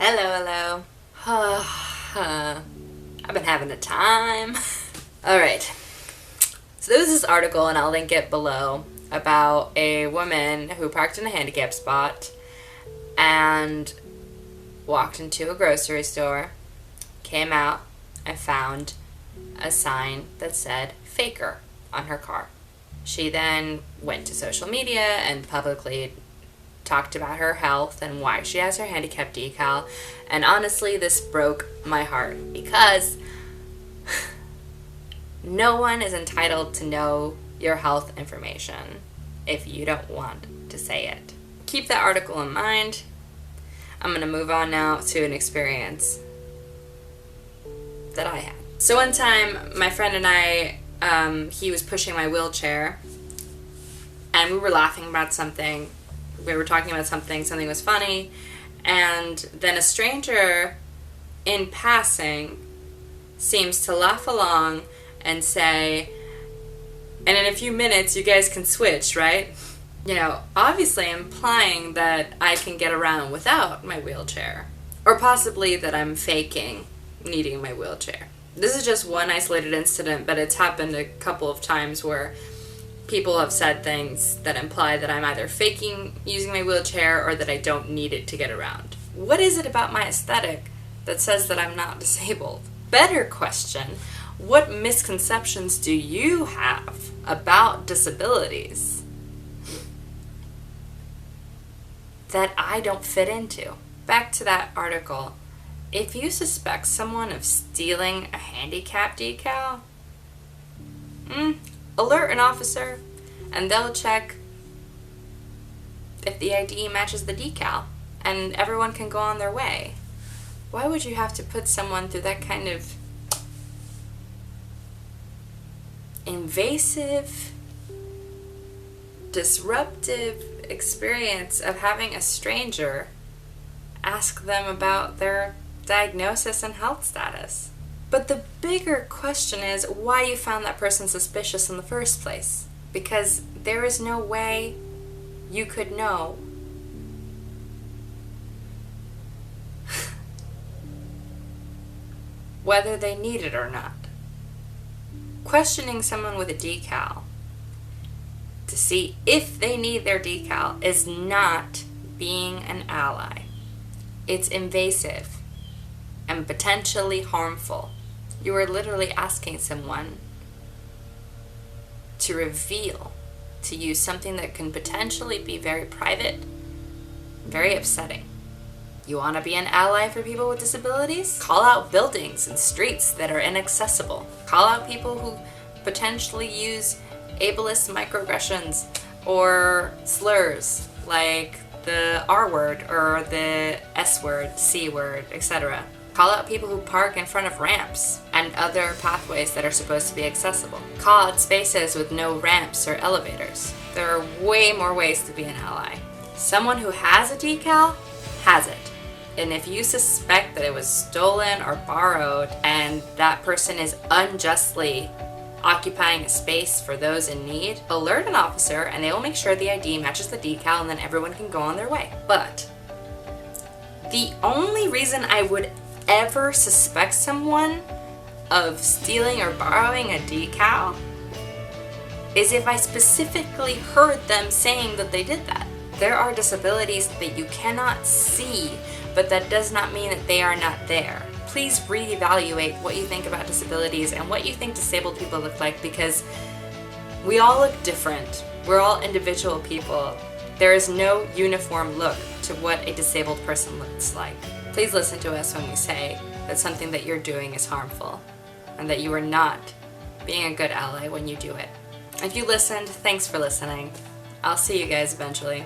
Hello, hello. I've been having a time. Alright, so there was this article, and I'll link it below, about a woman who parked in a handicap spot and walked into a grocery store, came out, and found a sign that said "Faker" on her car. She then went to social media and publicly talked about her health and why she has her handicap decal. And honestly, this broke my heart because no one is entitled to know your health information if you don't want to say it. Keep that article in mind. I'm going to move on now to an experience that I had. So one time, my friend and I, he was pushing my wheelchair, and we were laughing about something. We were talking about something was funny, and then a stranger in passing seems to laugh along and say, "And in a few minutes you guys can switch, right?" You know, obviously implying that I can get around without my wheelchair, or possibly that I'm faking needing my wheelchair. This is just one isolated incident, but it's happened a couple of times where people have said things that imply that I'm either faking using my wheelchair or that I don't need it to get around. What is it about my aesthetic that says that I'm not disabled? Better question, what misconceptions do you have about disabilities that I don't fit into? Back to that article. If you suspect someone of stealing a handicap decal, alert an officer, and they'll check if the ID matches the decal, and everyone can go on their way. Why would you have to put someone through that kind of invasive, disruptive experience of having a stranger ask them about their diagnosis and health status? But the bigger question is why you found that person suspicious in the first place. Because there is no way you could know whether they need it or not. Questioning someone with a decal to see if they need their decal is not being an ally. It's invasive and potentially harmful. You are literally asking someone to reveal to you something that can potentially be very private, very upsetting. You want to be an ally for people with disabilities? Call out buildings and streets that are inaccessible. Call out people who potentially use ableist microaggressions or slurs like the R word or the S word, C word, etc. Call out people who park in front of ramps and other pathways that are supposed to be accessible. Call out spaces with no ramps or elevators. There are way more ways to be an ally. Someone who has a decal has it. And if you suspect that it was stolen or borrowed and that person is unjustly occupying a space for those in need, alert an officer and they will make sure the ID matches the decal, and then everyone can go on their way. But the only reason I would ever suspect someone of stealing or borrowing a decal is if I specifically heard them saying that they did that. There are disabilities that you cannot see, but that does not mean that they are not there. Please reevaluate what you think about disabilities and what you think disabled people look like, because we all look different. We're all individual people. There is no uniform look to what a disabled person looks like. Please listen to us when we say that something that you're doing is harmful and that you are not being a good ally when you do it. If you listened, thanks for listening. I'll see you guys eventually.